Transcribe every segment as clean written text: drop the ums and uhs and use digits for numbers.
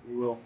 We will.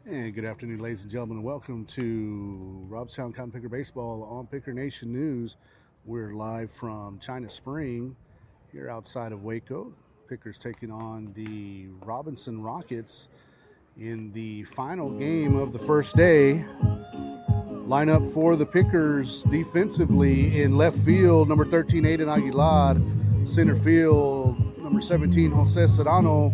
And good afternoon, ladies and gentlemen. Welcome to ROBSTOWN Cotton Picker Baseball on Picker Nation News. We're live from China Spring here outside of Waco. Pickers taking on the Robinson Rockets in the final game of the first day. Lineup for the Pickers defensively in left field, number 13, Aiden Aguilar. Center field, number 17, Jose Serrano.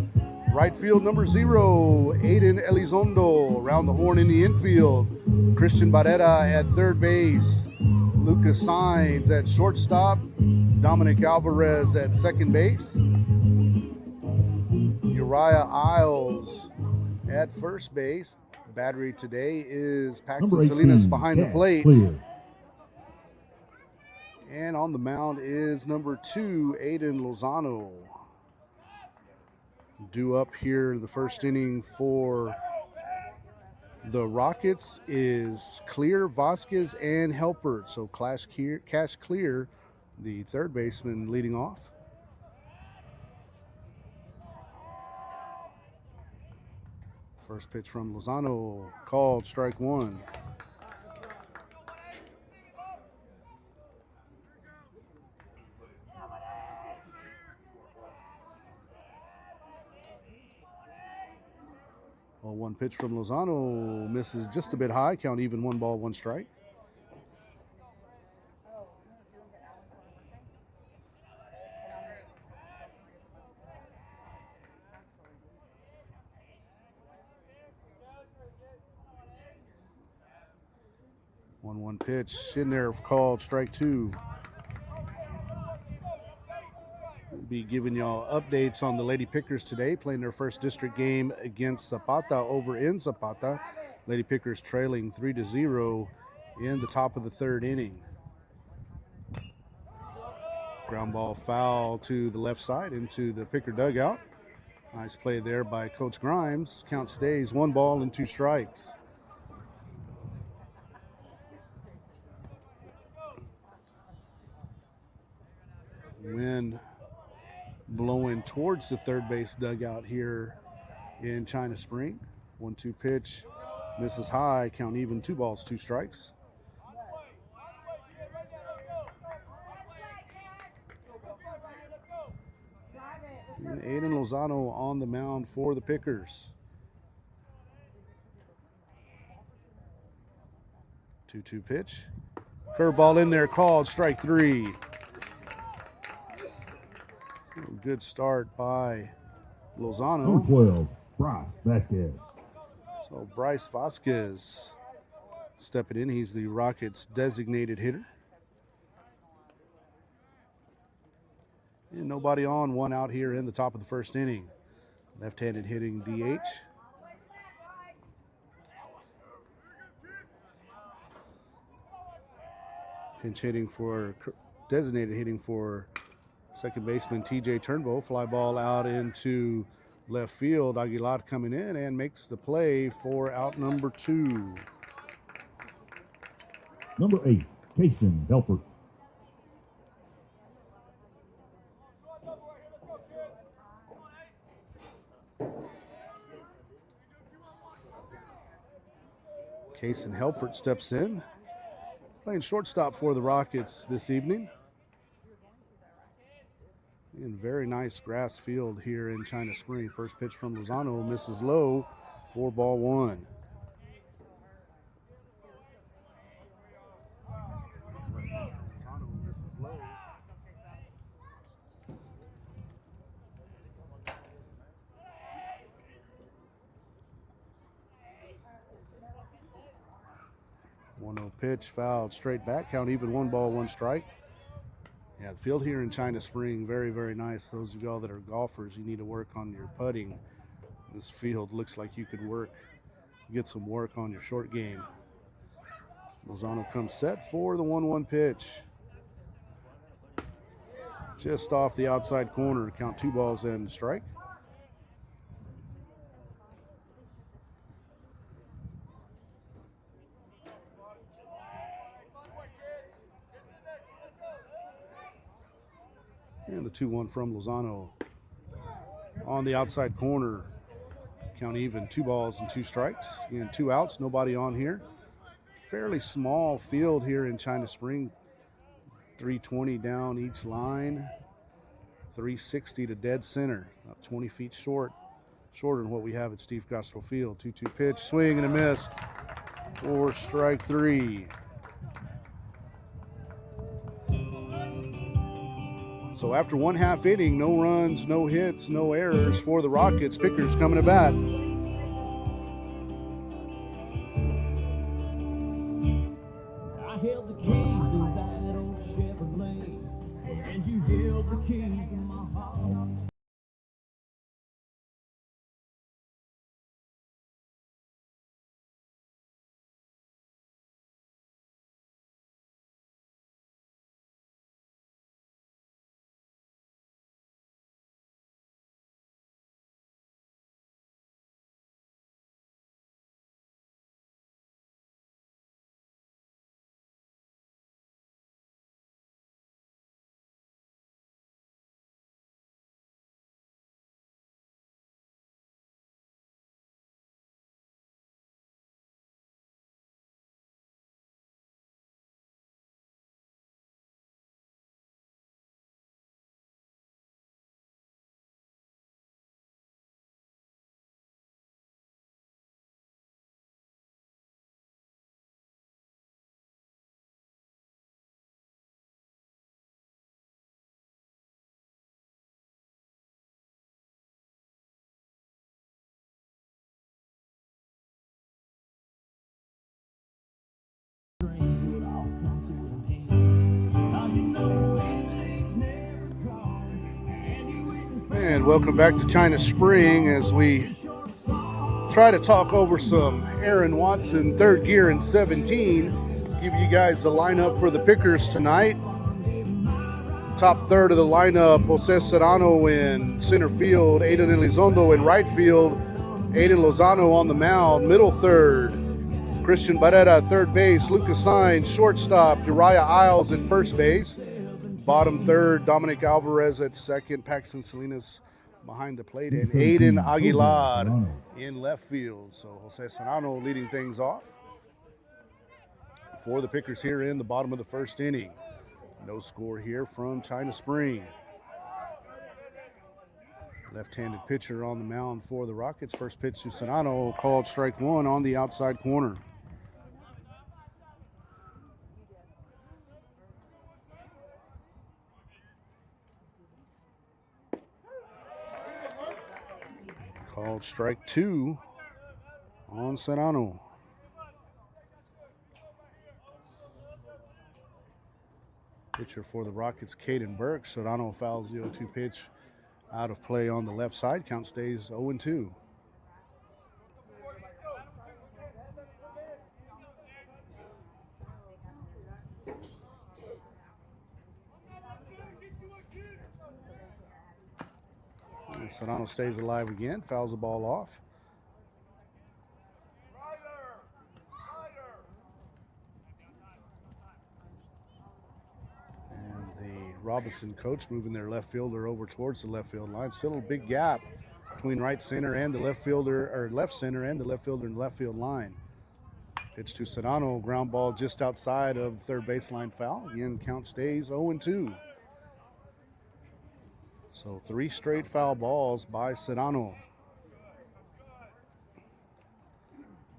Right field, number 0, Aiden Elizondo. Around the horn in the infield, Christian Barrera at third base. Lucas Sainz at shortstop. Dominic Alvarez at second base. Uriah Isles at first base. Battery today is Paxton Salinas behind the plate. Clear. And on the mound is number 2, Aiden Lozano. Due up here in the first inning for the Rockets is Clear, Vasquez, and Helpert. So Cash Clear, the third baseman, leading off. First pitch from Lozano, called strike one. Well, one pitch from Lozano misses just a bit high. Count even, 1 ball, 1 strike. One pitch in there, called strike 2. We'll be giving y'all updates on the Lady Pickers today, playing their first district game against Zapata over in Zapata. Lady Pickers trailing 3-0 in the top of the third inning. Ground ball foul to the left side into the Picker dugout. Nice play there by Coach Grimes. Count stays 1 ball and 2 strikes. Wind blowing towards the third base dugout here in China Spring. 1-2 pitch, misses high, count even, 2 balls, 2 strikes. And Aiden Lozano on the mound for the Pickers. 2-2 pitch. Curveball in there, called, strike 3. Good start by Lozano. Number 12, Bryce Vasquez. So Bryce Vasquez stepping in. He's the Rockets' designated hitter. And nobody on, 1 out here in the top of the first inning. Left-handed hitting DH. Pinch hitting for, designated hitting for second baseman TJ Turnbow. Fly ball out into left field. Aguilar coming in and makes the play for out number 2. Number 8, Kason Helper. Kason Helpert steps in, playing shortstop for the Rockets this evening. In very nice grass field here in China Spring. First pitch from Lozano misses low, 4-1. Lozano misses low. One-0 pitch, fouled straight back. Count even, 1 ball, 1 strike. Yeah, the field here in China Spring, very, very nice. Those of y'all that are golfers, you need to work on your putting. This field looks like you could get some work on your short game. Lozano comes set for the 1-1 pitch. Just off the outside corner, count 2 balls and strike. And the 2-1 from Lozano on the outside corner. Count even, 2 balls and 2 strikes. Again, 2 outs, nobody on here. Fairly small field here in China Spring. 320 down each line. 360 to dead center. About 20 feet shorter than what we have at Steve Costco Field. 2-2 pitch, swing and a miss for strike 3. So after 1/2 inning, no runs, no hits, no errors for the Rockets. Pickers coming to bat. I held the keys to that old Chevrolet, and you held the keys to my heart. And welcome back to China Spring as we try to talk over some Aaron Watson third gear in 17. Give you guys the lineup for the Pickers tonight. top third of the lineup, Jose Serrano in center field, Aiden Elizondo in right field, Aiden Lozano on the mound, middle third, Christian Barrera third base, Lucas Sainz shortstop, Uriah Isles at first base, bottom third, Dominic Alvarez at second, Paxton Salinas behind the plate, and Aiden Aguilar in left field. So Jose Serrano leading things off for the Pickers here in the bottom of the first inning. No score here from China Spring. Left-handed pitcher on the mound for the Rockets. First pitch to Serrano, called strike one on the outside corner. Called strike two on Serrano. Pitcher for the Rockets, Caden Burke. Serrano fouls the 0-2 pitch out of play on the left side. Count stays 0-2. And Serrano stays alive again, fouls the ball off. Robinson coach moving their left fielder over towards the left field line. Still a big gap between right center and the left fielder, or left center and the left fielder and left field line. Pitch to Serrano, ground ball just outside of third baseline foul. Again, count stays 0-2. So 3 straight foul balls by Serrano.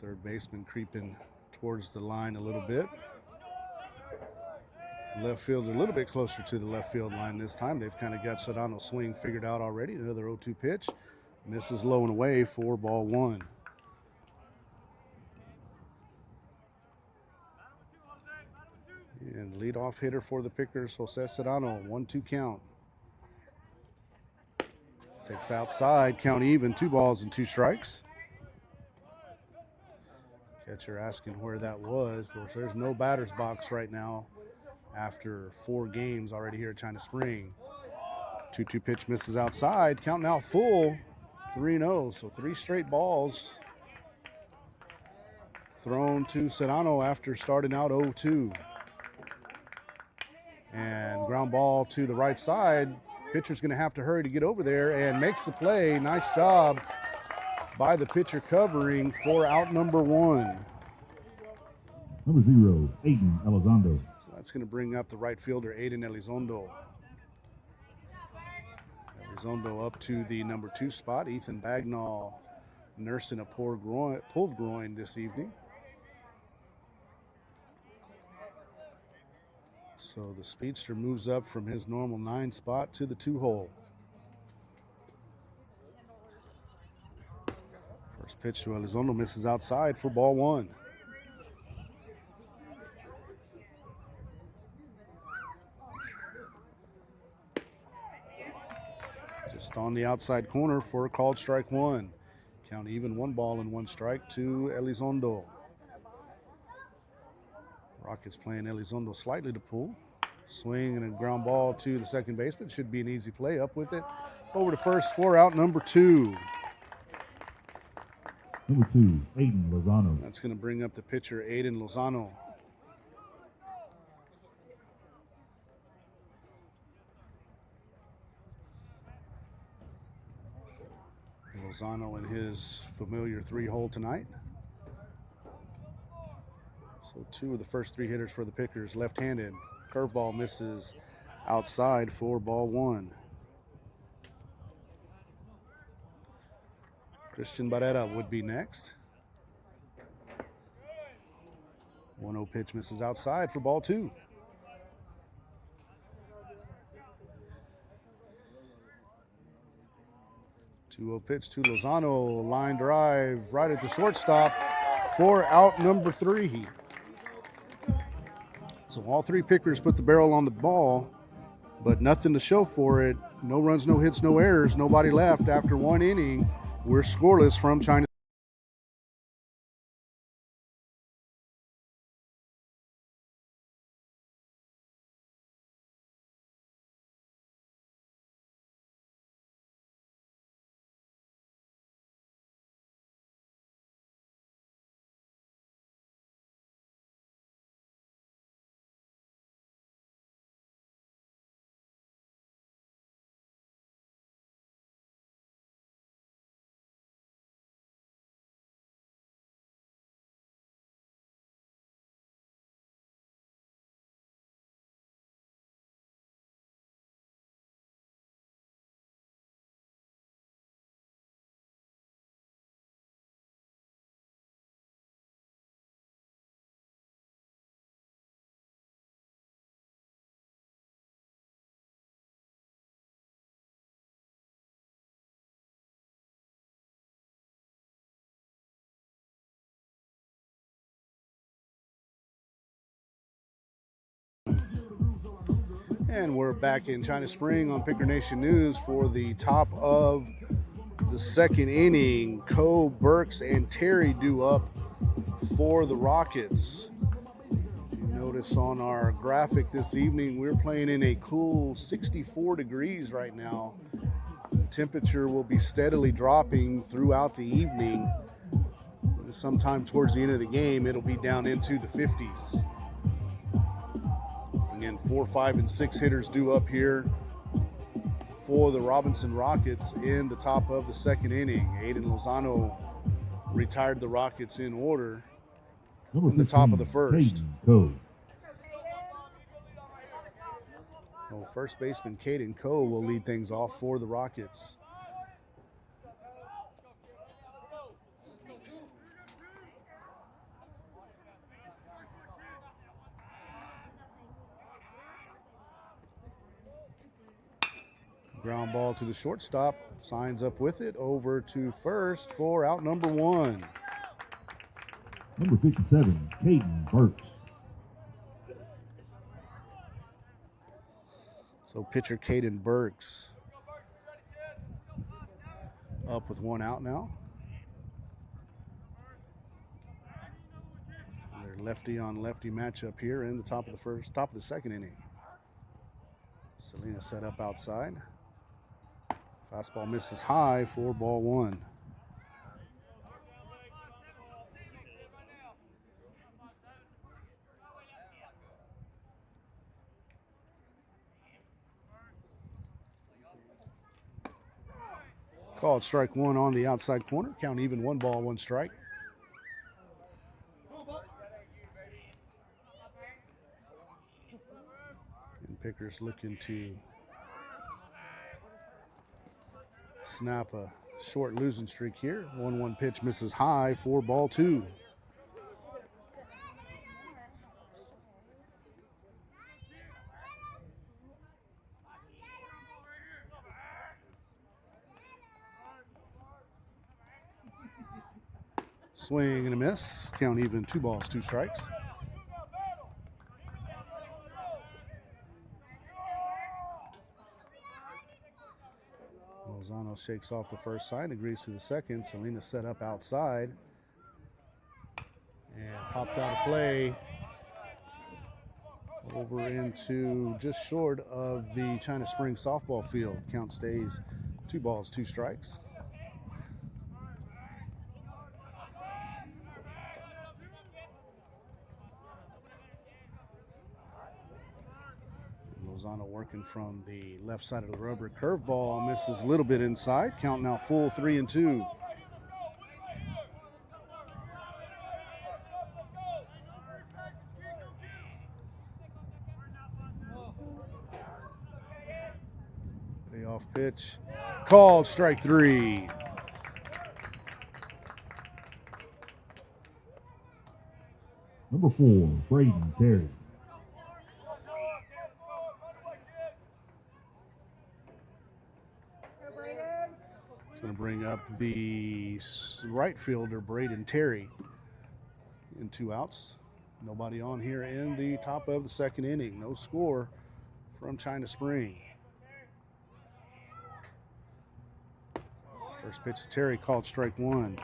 Third baseman creeping towards the line a little bit. Left fielder a little bit closer to the left field line this time. They've kind of got Serrano's swing figured out already. Another 0-2 pitch. Misses low and away for ball one. And leadoff hitter for the Pickers, Jose Serrano. 1-2 count. Takes outside, count even. 2 balls and 2 strikes. Catcher asking where that was. Of course, there's no batter's box right now after 4 games already here at China Spring. 2-2 pitch misses outside. Count now full. 3-0. So 3 straight balls thrown to Serrano after starting out 0-2. And ground ball to the right side. Pitcher's going to have to hurry to get over there and makes the play. Nice job by the pitcher covering for out number 1. Number 0, Aiden Elizondo. That's going to bring up the right fielder, Aiden Elizondo. Elizondo up to the number 2 spot. Ethan Bagnall nursing a pulled groin this evening. So the speedster moves up from his normal 9 spot to the 2 hole. First pitch to Elizondo misses outside for ball 1. Just on the outside corner for a called strike 1. Count even, 1 ball and 1 strike to Elizondo. Rockets playing Elizondo slightly to pull. Swing and a ground ball to the second baseman. Should be an easy play. Up with it. Over to first for out number 2. Number 2, Aiden Lozano. That's going to bring up the pitcher, Aiden Lozano. Lozano in his familiar 3-hole tonight. So 2 of the first 3 hitters for the Pickers left-handed. Curveball misses outside for ball 1. Christian Barrera would be next. 1-0 pitch misses outside for ball 2. Two-0 pitch to Lozano. Line drive right at the shortstop for out number 3. So all 3 Pickers put the barrel on the ball, but nothing to show for it. No runs, no hits, no errors. Nobody left after 1 inning. We're scoreless from China. And we're back in China Spring on Picker Nation News for the top of the second inning. Coe, Burks, and Terry due up for the Rockets. You notice on our graphic this evening, we're playing in a cool 64 degrees right now. The temperature will be steadily dropping throughout the evening. Sometime towards the end of the game, it'll be down into the 50s. Again, 4, 5, and 6 hitters due up here for the Robinson Rockets in the top of the second inning. Aiden Lozano retired the Rockets in order in the top of the first. Coe. Well, first baseman Caden Coe will lead things off for the Rockets. Ground ball to the shortstop, signs up with it, over to first for out number 1. Number 57, Caden Burks. So pitcher Caden Burks up with 1 out now. Their lefty on lefty matchup here in the top of the second inning. Selena set up outside. Fastball misses high for ball 1. Called strike 1 on the outside corner. Count even, 1 ball, 1 strike. And Pickers looking to snap a short losing streak here. 1-1 pitch misses high for ball 2. Swing and a miss. Count even, 2 balls, 2 strikes. Lozano shakes off the first side, agrees to the second. Selena set up outside and popped out of play over into just short of the China Spring softball field. Count stays 2 balls, 2 strikes. Lozano working from the left side of the rubber. Curveball misses a little bit inside. Count now full, 3-2. Payoff pitch. Called strike 3. Number 4, Braden Terry. Going to bring up the right fielder, Braden Terry, in 2 outs. Nobody on here in the top of the second inning. No score from China Spring. First pitch to Terry, called strike 1.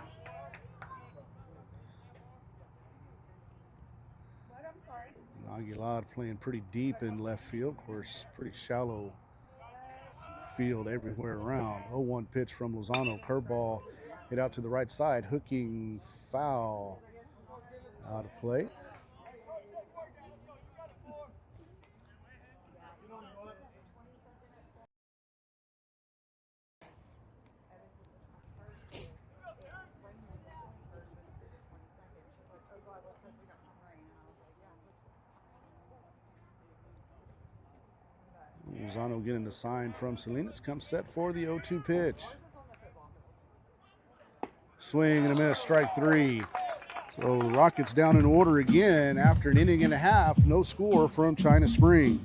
Aguilar playing pretty deep in left field. Of course, pretty shallow field everywhere around. 0-1 pitch from Lozano. Curveball hit out to the right side. Hooking foul out of play. Lozano getting the sign from Salinas. Comes set for the 0-2 pitch. Swing and a miss, strike 3. So the Rockets down in order again after an inning and a half. No score from China Spring.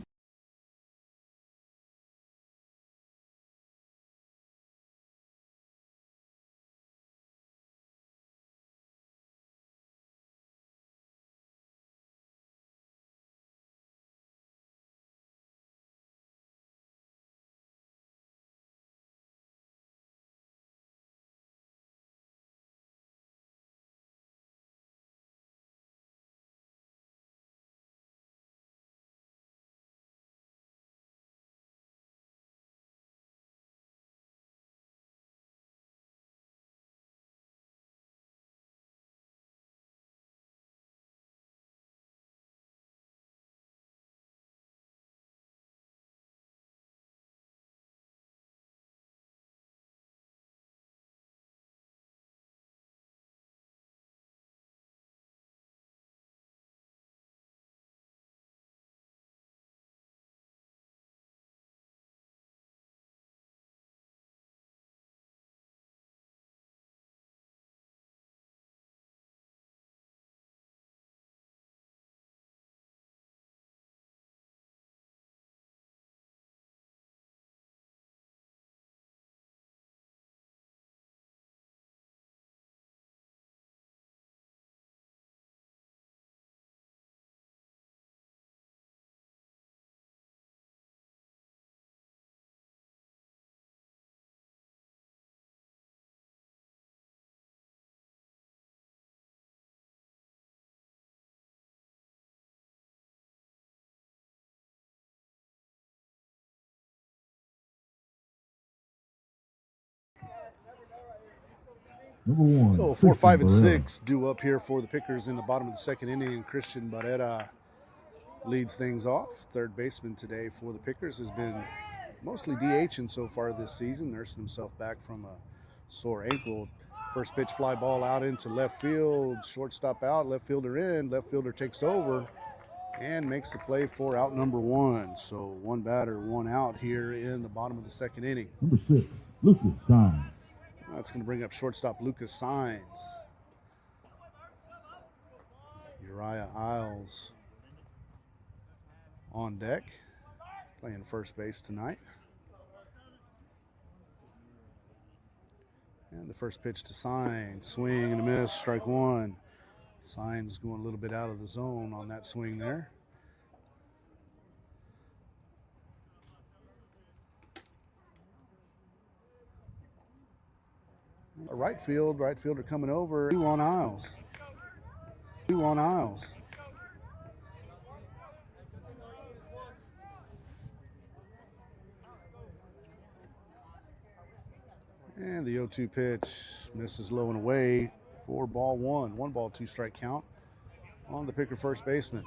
Number 1. So 4, 5, and 6 due up here for the Pickers in the bottom of the second inning. Christian Barrera leads things off. Third baseman today for the Pickers has been mostly DHing so far this season, nursing himself back from a sore ankle. First pitch fly ball out into left field, shortstop out, left fielder in, left fielder takes over and makes the play for out number 1. So 1 batter, 1 out here in the bottom of the second inning. Number 6, Lucas Signs. That's going to bring up shortstop Lucas Signs. Uriah Isles on deck, playing first base tonight. And the first pitch to Signs, swing and a miss, strike 1. Signs going a little bit out of the zone on that swing there. Right fielder coming over. 2 on Isles. 2 on Isles. And the 0-2 pitch misses low and away for ball 1. 1 ball, 2 strike count on the Picker first baseman.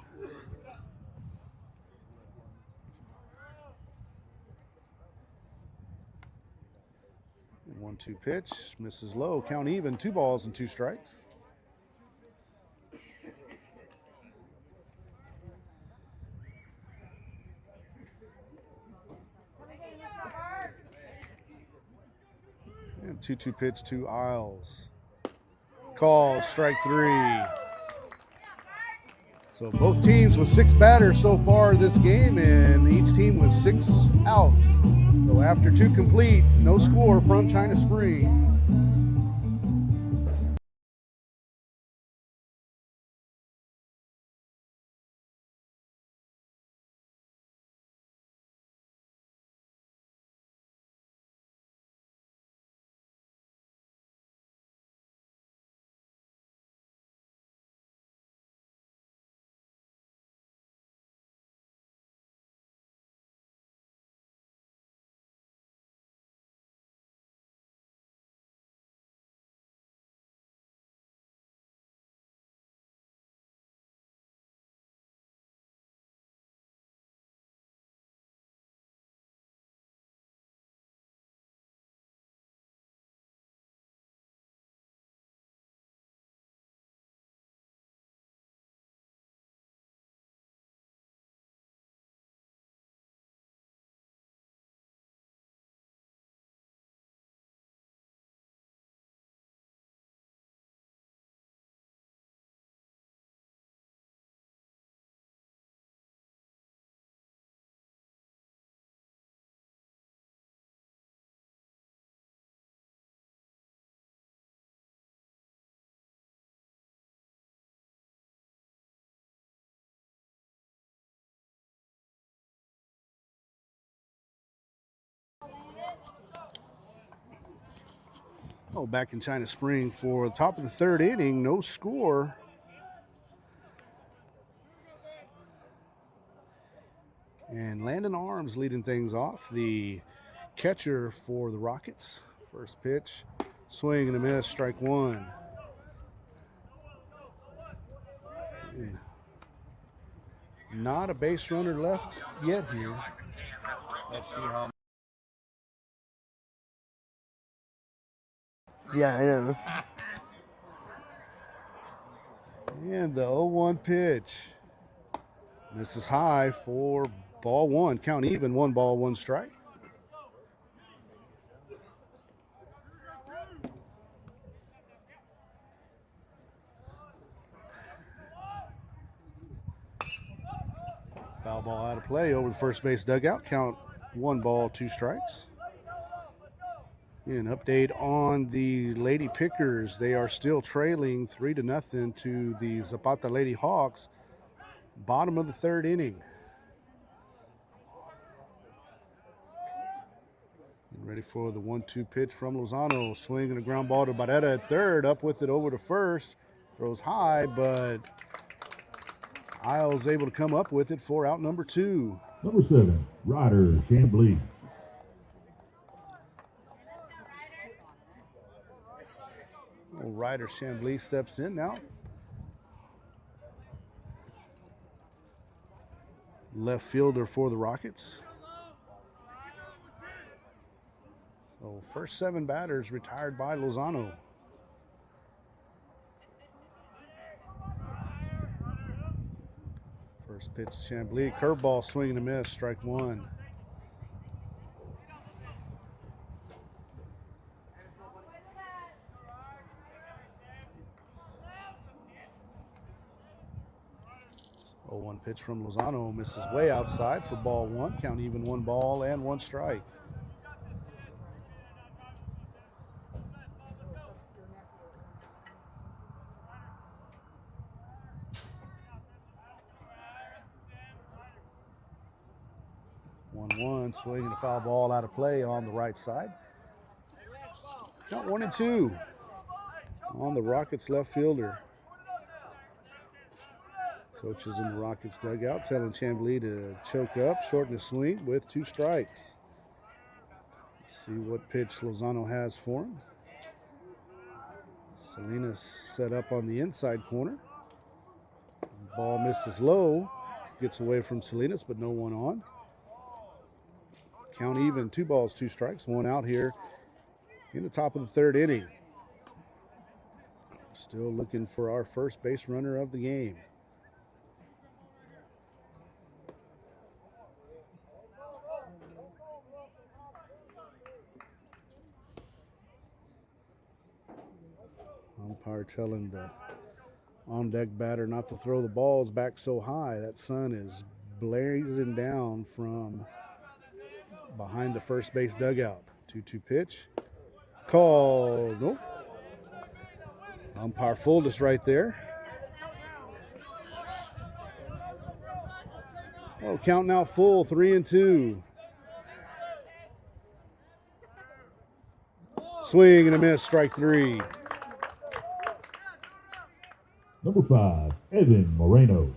And 1-2 pitch misses low, count even, 2 balls and 2 strikes. And 2-2 pitch to Isles. Called, strike 3. So both teams with 6 batters so far this game, and each team with 6 outs. So after 2 complete, no score from China Spring. Oh, back in China Spring for the top of the 3rd inning, no score. And Landon Arms leading things off, the catcher for the Rockets. First pitch, swing and a miss, strike 1. And not a base runner left yet here. Let's see how. Yeah, I know. And the 0-1 pitch. This is high for ball 1. Count even, 1 ball, 1 strike. Foul ball out of play over the first base dugout. Count 1 ball, 2 strikes. An update on the Lady Pickers. They are still trailing 3-0 to the Zapata Lady Hawks. Bottom of the 3rd inning. Ready for the 1-2 pitch from Lozano. Swinging a ground ball to Barrera at 3rd. Up with it over to 1st. Throws high, but Isles able to come up with it for out number 2. Number 7, Ryder Chambly. Ryder Chambly steps in now. Left fielder for the Rockets. So first 7 batters retired by Lozano. First pitch to Chambly, curveball, swing and a miss, strike 1. Oh, 1 pitch from Lozano misses way outside for ball 1. Count even, 1 ball and 1 strike. One swing and a foul ball out of play on the right side. Count 1-2 on the Rockets left fielder. Coaches in the Rockets dugout telling Chambly to choke up, shorten his swing with 2 strikes. Let's see what pitch Lozano has for him. Salinas set up on the inside corner. Ball misses low, gets away from Salinas, but no one on. Count even, 2 balls, 2 strikes, 1 out here in the top of the 3rd inning. Still looking for our first base runner of the game. Umpire telling the on-deck batter not to throw the balls back so high. That sun is blazing down from behind the first base dugout. 2-2 pitch. Call. Nope. Umpire fooled us right there. Oh, count now full, 3-2. Swing and a miss, strike 3. Number 5, Evan Moreno.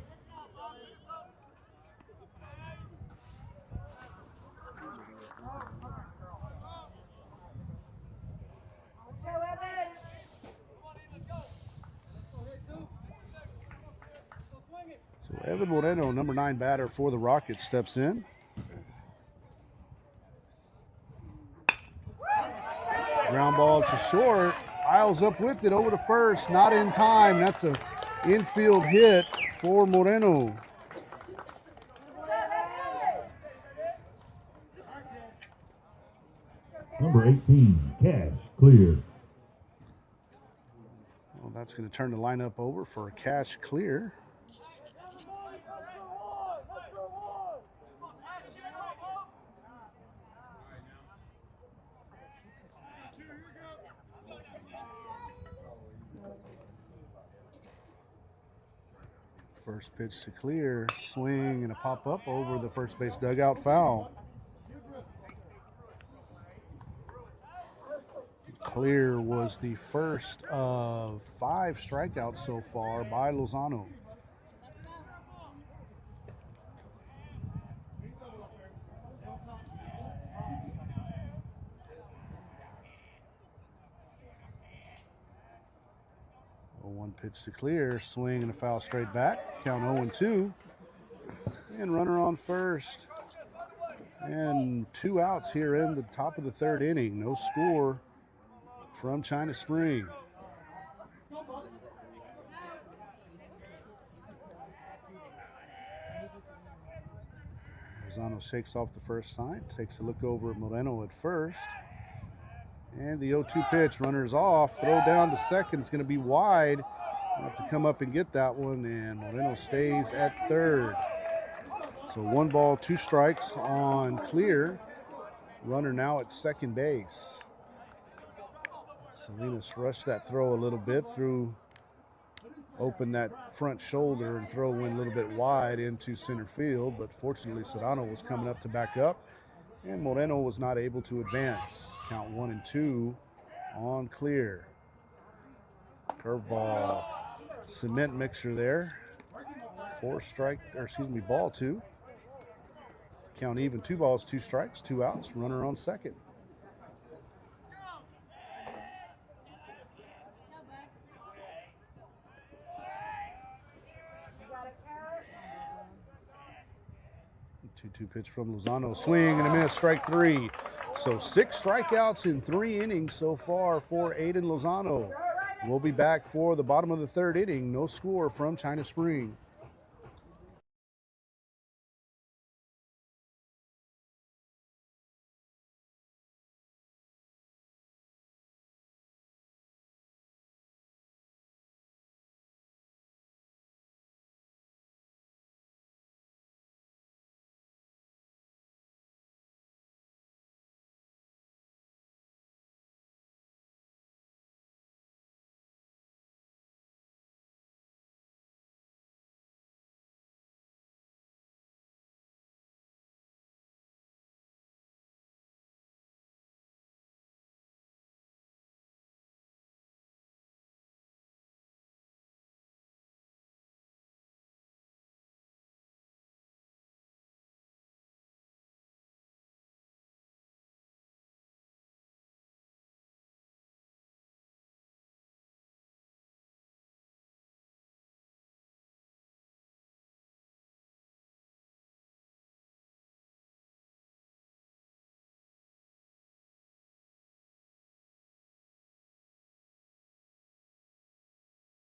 So Evan Moreno, number 9 batter for the Rockets, steps in. Ground ball to short. Isles up with it over to first. Not in time. That's an infield hit for Moreno. Number 18, Cash Clear. Well, that's going to turn the lineup over for Cash Clear. First pitch to Clear, swing and a pop-up over the first base dugout, foul. Clear was the first of 5 strikeouts so far by Lozano. One pitch to Clear, swing and a foul straight back. Count 0-2. And runner on first. And 2 outs here in the top of the 3rd inning. No score from China Spring. Lozano shakes off the first sign, takes a look over at Moreno at first. And the 0-2 pitch, runner's off, throw down to second, it's going to be wide. We'll have to come up and get that one, and Moreno stays at 3rd. So 1 ball, 2 strikes on Clear. Runner now at 2nd base. Salinas rushed that throw a little bit, opened that front shoulder and throw went a little bit wide into center field, but fortunately Serrano was coming up to back up, and Moreno was not able to advance. Count 1-2 on Clear. Curveball, cement mixer there. Ball 2. Count even, 2 balls, 2 strikes, 2 outs, runner on second. 0-2 pitch from Lozano. Swing and a miss, strike 3. So 6 strikeouts in 3 innings so far for Aiden Lozano. We'll be back for the bottom of the 3rd inning. No score from China Spring.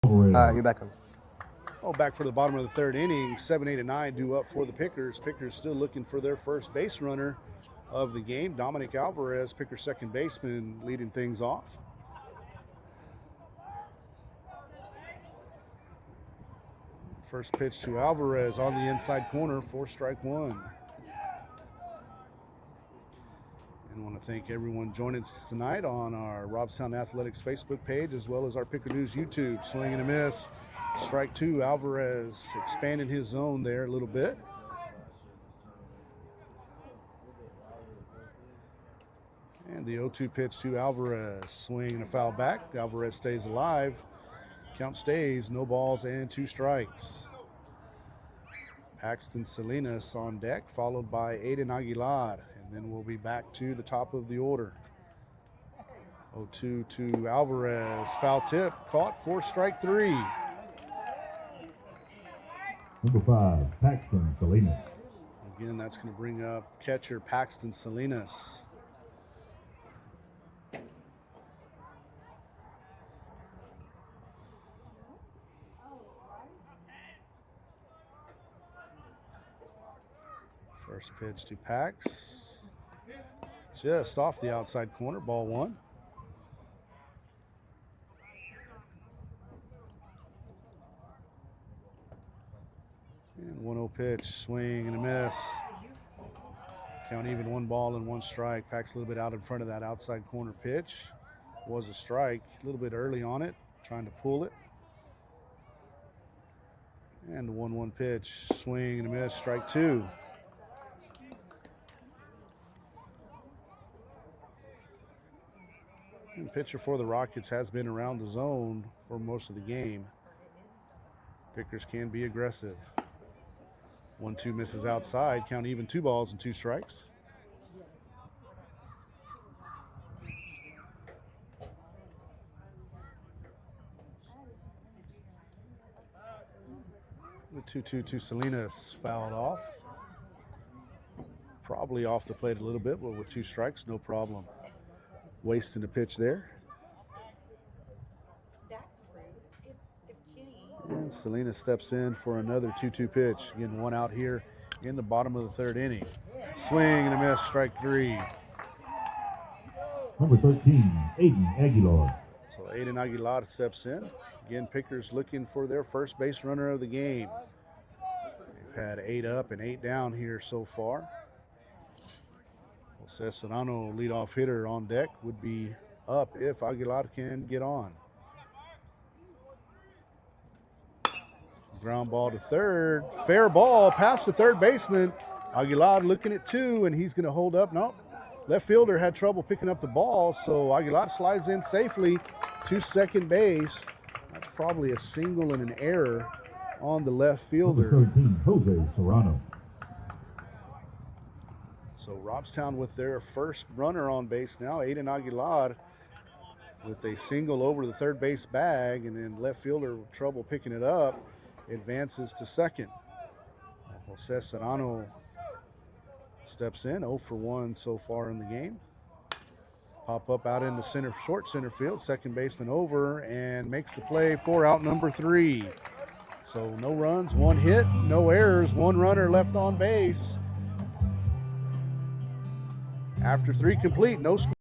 You're back on. Oh, back for the bottom of the 3rd inning. 7, 8, and 9 due up for the Pickers. Pickers still looking for their first base runner of the game. Dominic Alvarez, Picker second baseman, leading things off. First pitch to Alvarez on the inside corner for strike 1. And I want to thank everyone joining us tonight on our Robstown Athletics Facebook page as well as our Picker News YouTube. Swing and a miss. Strike 2. Alvarez expanding his zone there a little bit. And the 0-2 pitch to Alvarez. Swing and a foul back. Alvarez stays alive. Count stays. No balls and 2 strikes. Paxton Salinas on deck, followed by Aiden Aguilar. And then we'll be back to the top of the order. 0-2 to Alvarez. Foul tip. Caught for strike 3. Number 5, Paxton Salinas. Again, that's going to bring up catcher Paxton Salinas. First pitch to Pax. Just off the outside corner, ball 1. And 1-0 pitch, swing and a miss. Count even, 1 ball and 1 strike. Pax a little bit out in front of that outside corner pitch. Was a strike, a little bit early on it, trying to pull it. And the 1-1 pitch, swing and a miss, strike 2. And pitcher for the Rockets has been around the zone for most of the game. Pickers can be aggressive. 1-2 misses outside. Count even, 2 balls and 2 strikes. The 2-2 to Salinas, fouled off. Probably off the plate a little bit, but with 2 strikes, no problem. Wasting a pitch there. And Salinas steps in for another 2-2 pitch. Again, 1 out here in the bottom of the 3rd inning. Swing and a miss, strike 3. Number 13, Aiden Aguilar. So Aiden Aguilar steps in. Again, Pickers looking for their first base runner of the game. They've had 8 up and 8 down here so far. Jose Serrano, leadoff hitter on deck, would be up if Aguilar can get on. Ground ball to third. Fair ball past the third baseman. Aguilar looking at 2, and he's going to hold up. Nope. Left fielder had trouble picking up the ball, so Aguilar slides in safely to second base. That's probably a single and an error on the left fielder. Number 13, Jose Serrano. So Robstown with their first runner on base now, Aiden Aguilar, with a single over the third base bag, and then left fielder with trouble picking it up, advances to second. Jose Serrano steps in, 0 for 1 so far in the game. Pop up out into center, short center field. Second baseman over and makes the play for out number 3. So no runs, 1 hit, no errors, 1 runner left on base. After 3 complete, no score.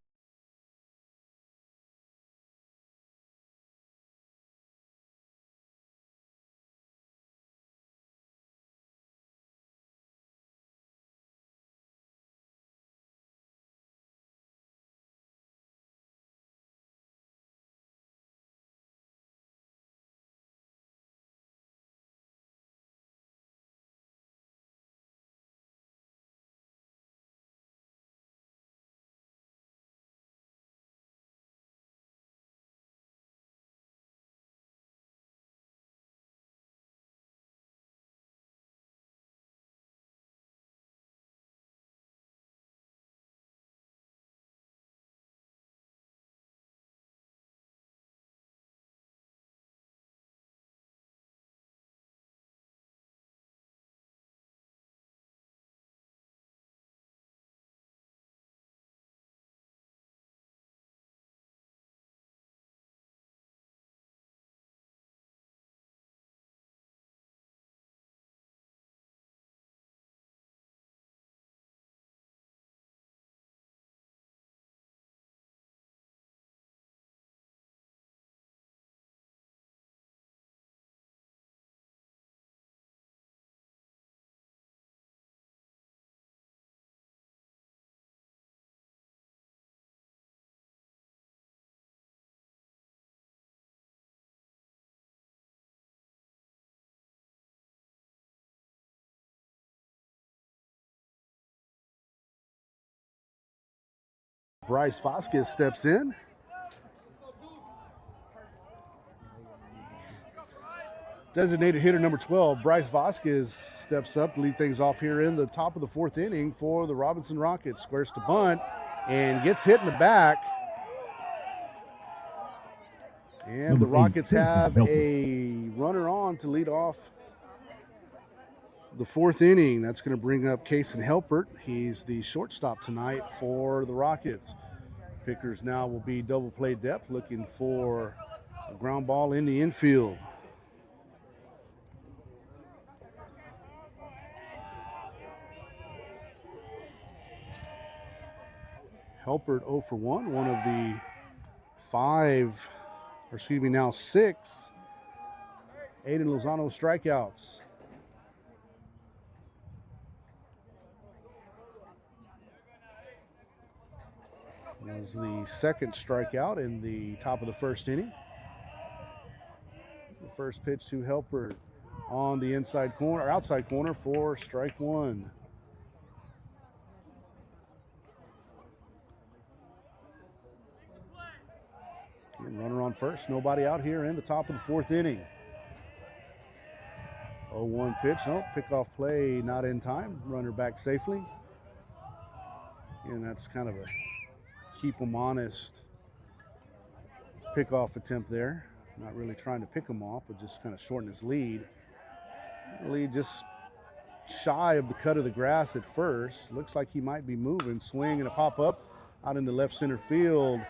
Bryce Vasquez steps in. Designated hitter number 12, Bryce Vasquez steps up to lead things off here in the top of the 4th inning for the Robinson Rockets. Squares to bunt and gets hit in the back. And the Rockets have a runner on to lead off the 4th inning. That's going to bring up Kason Helpert. He's the shortstop tonight for the Rockets. Pickers now will be double play depth, looking for a ground ball in the infield. Helpert 0 for 1, one of the 6 Aiden Lozano strikeouts. That was the second strikeout in the top of the 1st inning. The first pitch to Helpert on the inside corner, or outside corner for strike 1. Runner on first, nobody out here in the top of the 4th inning. 0-1 pitch, no, pickoff play not in time. Runner back safely. And that's kind of a keep them honest pickoff attempt there. Not really trying to pick him off, but just kind of shorten his lead. Lead just shy of the cut of the grass at first. Looks like he might be moving. Swing and a pop up out into left center field.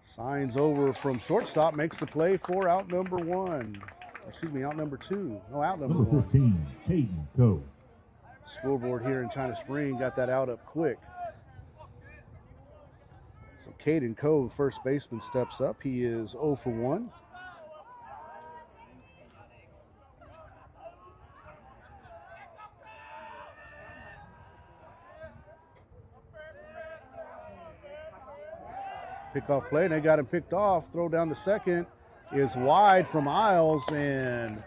Signs over from shortstop, makes the play for out number 1. Excuse me, out number 2. No, out number 1. 15, Caden Coe. Scoreboard here in China Spring got that out up quick. So Caden Coe, first baseman, steps up. He is 0 for 1. Pickoff play, and they got him picked off. Throw down to second is wide from Isles, and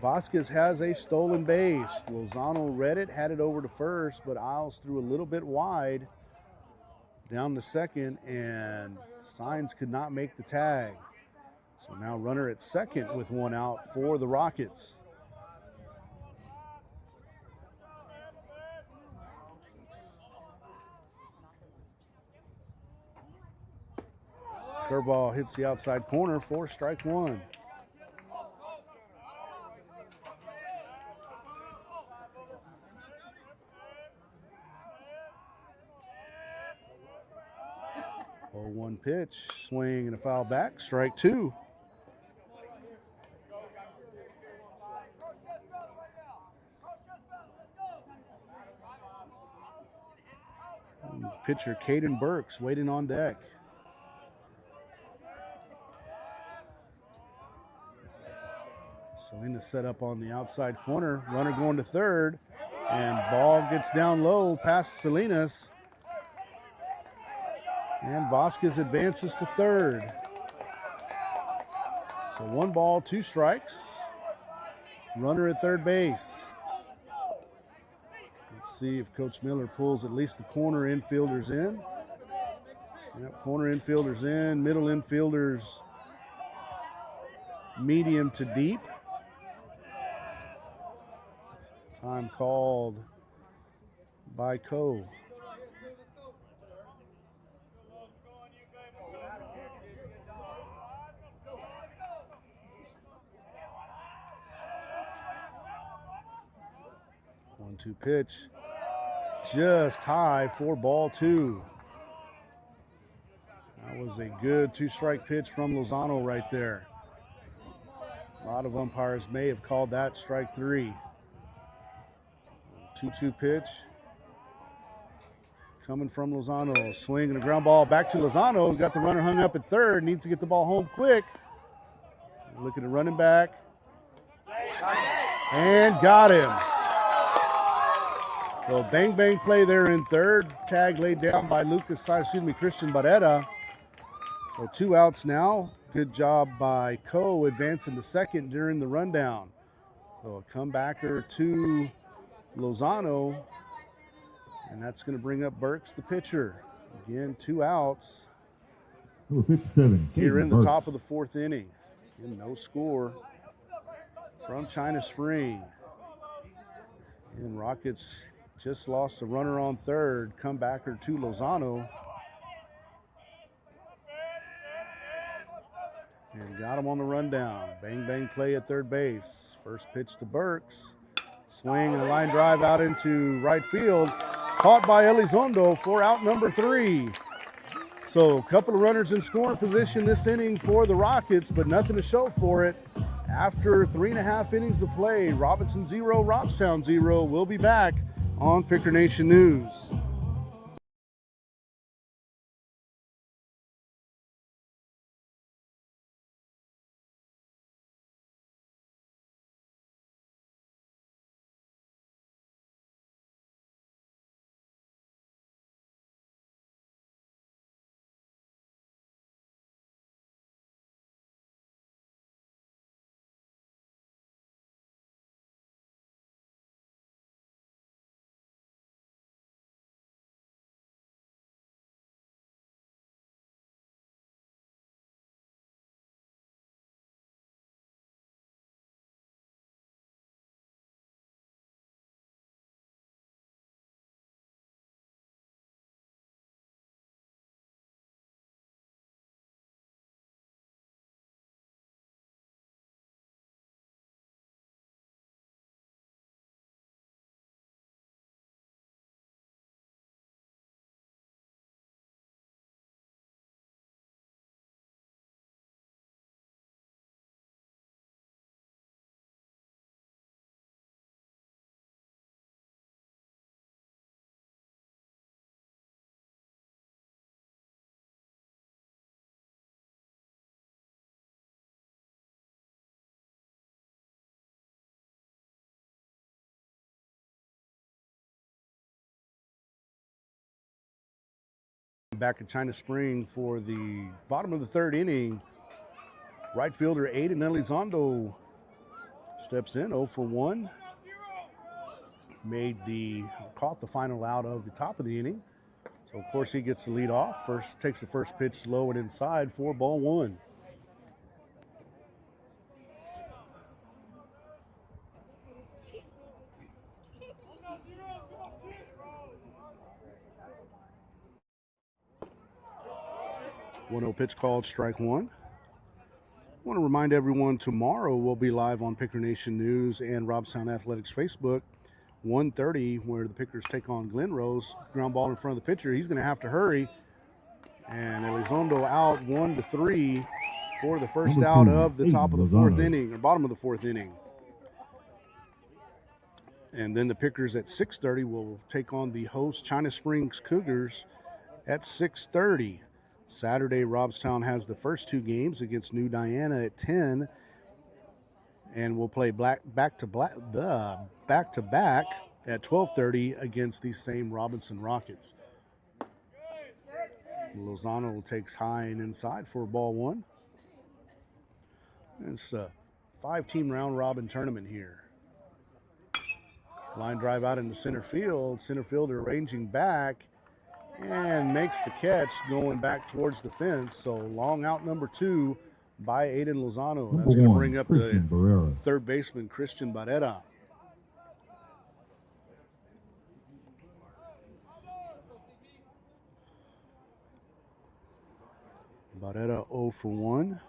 Vasquez has a stolen base. Lozano read it, had it over to first, but Isles threw a little bit wide down to second, and Signs could not make the tag. So now runner at second with 1 out for the Rockets. Curveball hits the outside corner for strike 1. 0-1 pitch, swing and a foul back, strike two. And pitcher Caden Burks waiting on deck. Salinas set up on the outside corner, runner going to third, and ball gets down low past Salinas. And Vasquez advances to third. So 1 ball, 2 strikes. Runner at third base. Let's see if Coach Miller pulls at least the corner infielders in. Yep, corner infielders in, middle infielders medium to deep. Time called by Coe. One-two pitch, just high for ball 2. That was a good 2-strike pitch from Lozano right there. A lot of umpires may have called that strike 3. 2-2 pitch coming from Lozano. Swing and a ground ball back to Lozano. Got the runner hung up at third. Needs to get the ball home quick. Look at the running back. And got him. So bang play there in third. Tag laid down by Christian Barrera. So 2 outs now. Good job by Coe advancing to second during the rundown. So a comebacker to Lozano, and that's going to bring up Burks, the pitcher. Again, 2 outs. Number 57, Here in the Burks. top of the 4th inning. And no score from China Spring. And Rockets just lost a runner on third. Comebacker to Lozano. And got him on the rundown. Bang play at third base. First pitch to Burks. Swing and a line drive out into right field. Caught by Elizondo for out number 3. So a couple of runners in scoring position this inning for the Rockets, but nothing to show for it. After 3.5 innings of play, Robinson 0, Robstown 0. We'll be back on Picker Nation News. Back at China Spring for the bottom of the 3rd inning. Right fielder Aiden Elizondo steps in 0 for 1. Caught the final out of the top of the inning. So of course he gets the lead off. Takes the first pitch low and inside for ball 1. One-0 pitch called, strike 1. I want to remind everyone tomorrow we'll be live on Picker Nation News and ROBSTOWN Athletics Facebook, 1:30, where the Pickers take on Glen Rose. Ground ball in front of the pitcher. He's going to have to hurry. And Elizondo out 1-3 for the first Number out 2, of the Aiden top of the fourth Lozano. inning, or bottom of the fourth inning. And then the Pickers at 6:30 will take on the host China Springs Cougars at 6:30. Saturday, Robstown has the first two games against New Diana at 10, and we'll play back to back at 12:30 against these same Robinson Rockets. Lozano takes high and inside for ball one. It's a 5-team round robin tournament here. Line drive out into center field. Center fielder arranging back and makes the catch going back towards the fence. So long out number 2 by Aiden Lozano. Number That's going to 1, bring up Christian the Barrera. third baseman, Christian Barrera. Barrera 0 for 1.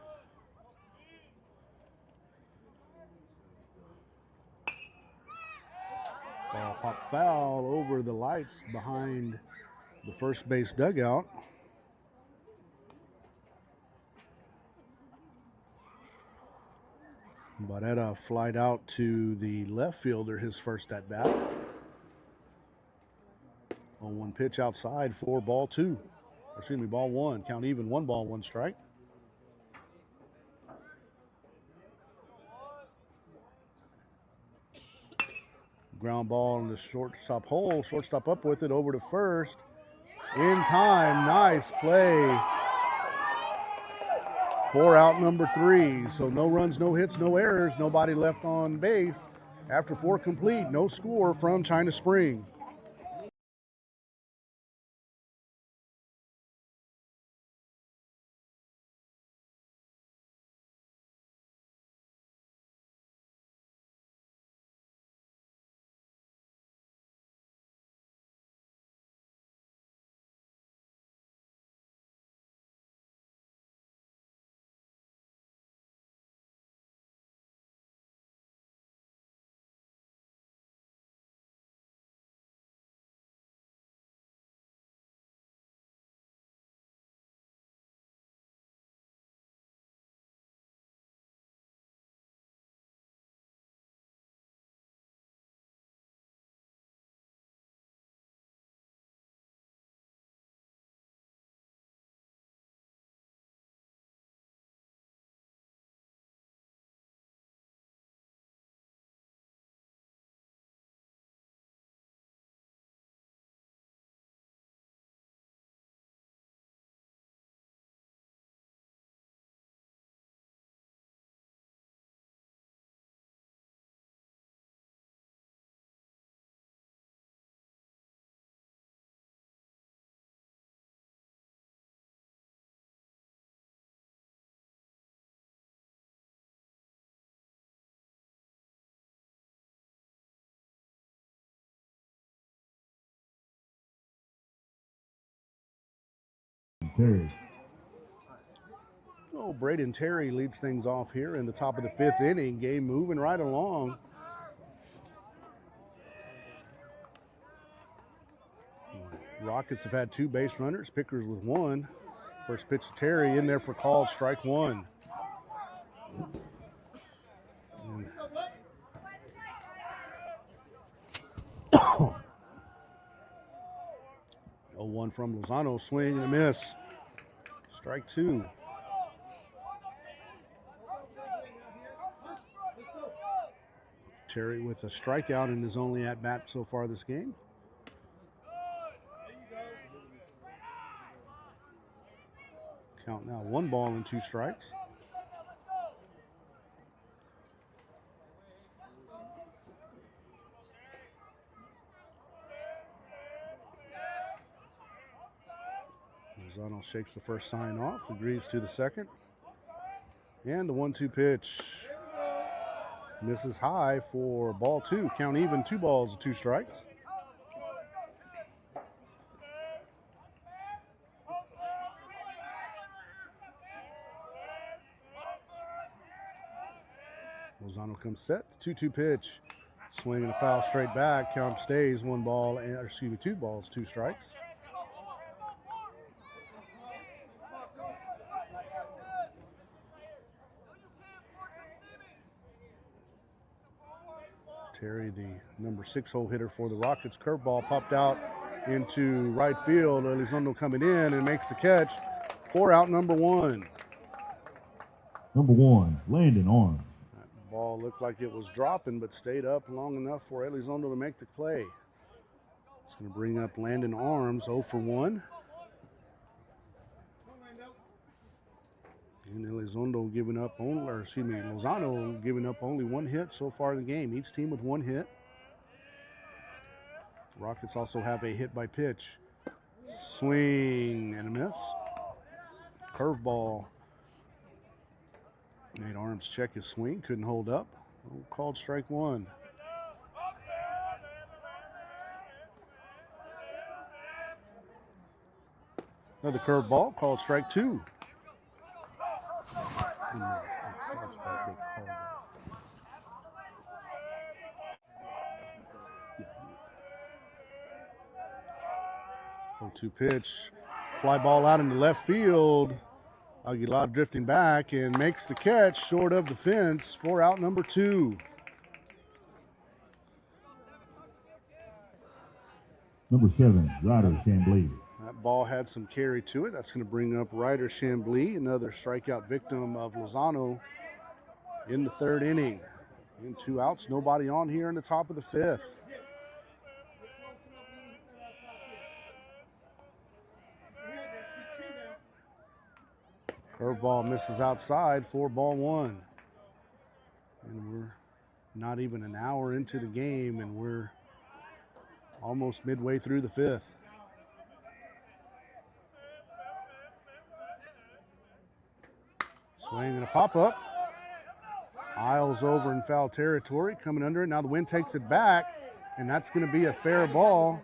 Ball pop foul over the lights behind the first base dugout. Barrera flied out to the left fielder, his first at bat. 0-1 pitch outside for ball 2. Excuse me, ball 1. Count even, 1 ball, 1 strike. Ground ball in the shortstop hole. Shortstop up with it over to first. In time, nice play. For out number 3. So no runs, no hits, no errors. Nobody left on base. After 4 complete, no score from China Spring. Terry. Oh, Braden Terry leads things off here in the top of the 5th inning. Game moving right along. Rockets have had 2 base runners, Pickers with 1. First pitch to Terry, in there for called strike 1. And 0-1 from Lozano, swing and a miss. Strike 2. Terry with a strikeout in his only at-bat so far this game. Count now 1 ball and 2 strikes. Lozano shakes the first sign off, agrees to the second. And the 1-2 pitch misses high for ball 2. Count even, 2 balls and 2 strikes. Lozano comes set, the 2-2 pitch. Swing and a foul straight back. Count stays 1 ball, and 2 balls, 2 strikes. Terry, the number 6 hole hitter for the Rockets. Curveball popped out into right field. Elizondo coming in and makes the catch for out number 1. Number 1, Landon Arms. That ball looked like it was dropping, but stayed up long enough for Elizondo to make the play. It's going to bring up Landon Arms, 0 for 1. And Elizondo giving up only, or excuse me, Lozano giving up only 1 hit so far in the game. Each team with 1 hit. Rockets also have a hit by pitch. Swing and a miss. Curveball. Made Arms check his swing, couldn't hold up. Called strike 1. Another curveball, called strike 2. To pitch, fly ball out into left field. Aguilar drifting back and makes the catch short of the fence for out number 2. Number 7, Ryder Chambly. That ball had some carry to it. That's going to bring up Ryder Chambly, another strikeout victim of Lozano in the 3rd inning. In 2 outs, nobody on here in the top of the 5th. Curveball misses outside for ball 1. And we're not even an hour into the game, and we're almost midway through the 5th. Swing and a pop-up. Isles over in foul territory, coming under it. Now the wind takes it back, and that's going to be a fair ball.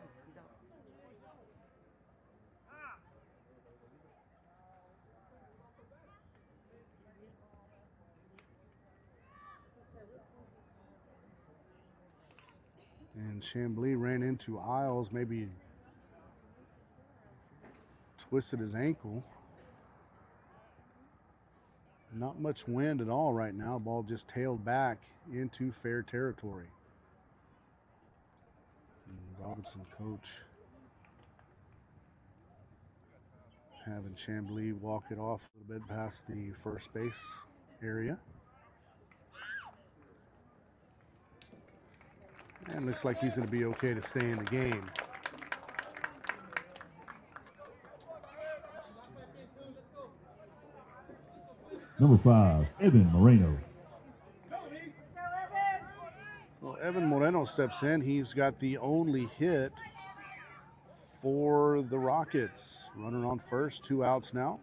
And Chambly ran into Isles, maybe twisted his ankle. Not much wind at all right now. Ball just tailed back into fair territory. And Robinson coach having Chambly walk it off a little bit past the first base area. And looks like he's going to be okay to stay in the game. Number 5, Evan Moreno. Well, Evan Moreno steps in. He's got the only hit for the Rockets. Runner on first, 2 outs now.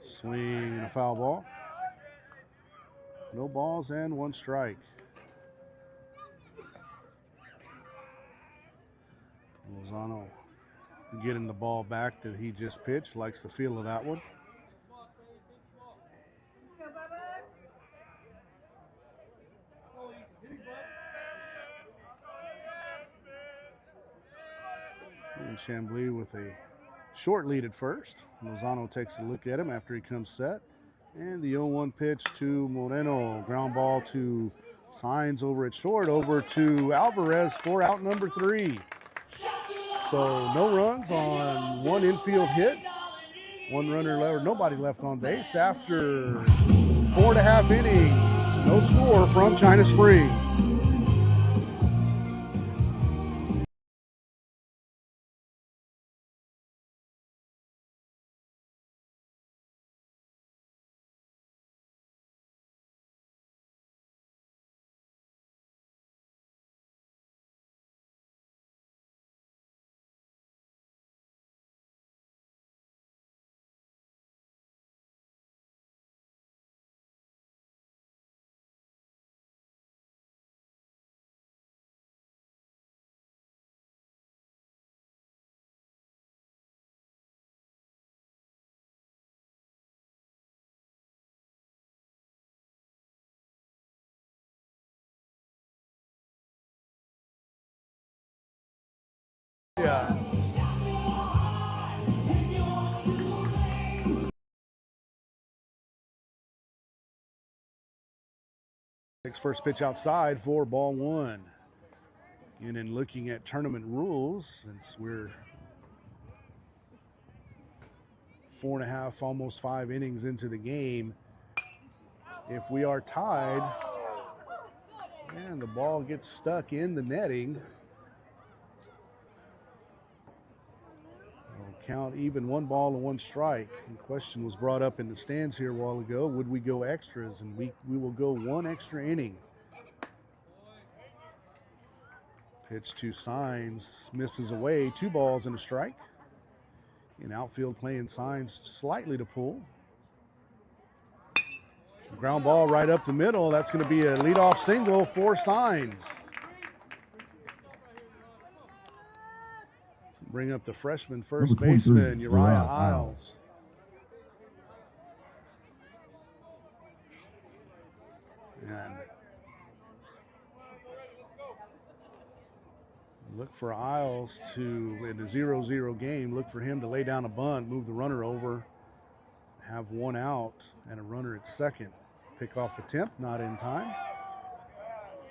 Swing and a foul ball. No balls and 1 strike. Lozano getting the ball back that he just pitched. Likes the feel of that one. And Chambly with a short lead at first. Lozano takes a look at him after he comes set. And the 0-1 pitch to Moreno. Ground ball to Signs over at short, over to Alvarez for out number 3. So no runs on 1 infield hit. 1 runner left, nobody left on base after 4.5 innings. No score from China Spring. Yeah. Takes first pitch outside for ball one. And in looking at tournament rules, since we're 4.5, almost 5 innings into the game, if we are tied and the ball gets stuck in the netting, we'll count even 1 ball and 1 strike. The question was brought up in the stands here a while ago, would we go extras? And we will go 1 extra inning. Pitch to Signs, misses away, 2 balls and a strike. In outfield playing Signs slightly to pull. Ground ball right up the middle. That's going to be a leadoff single for Signs. Bring up the freshman first baseman, Uriah Isles. And look for Isles to, in a 0-0 game, look for him to lay down a bunt, move the runner over, have 1 out and a runner at second. Pick off attempt, not in time.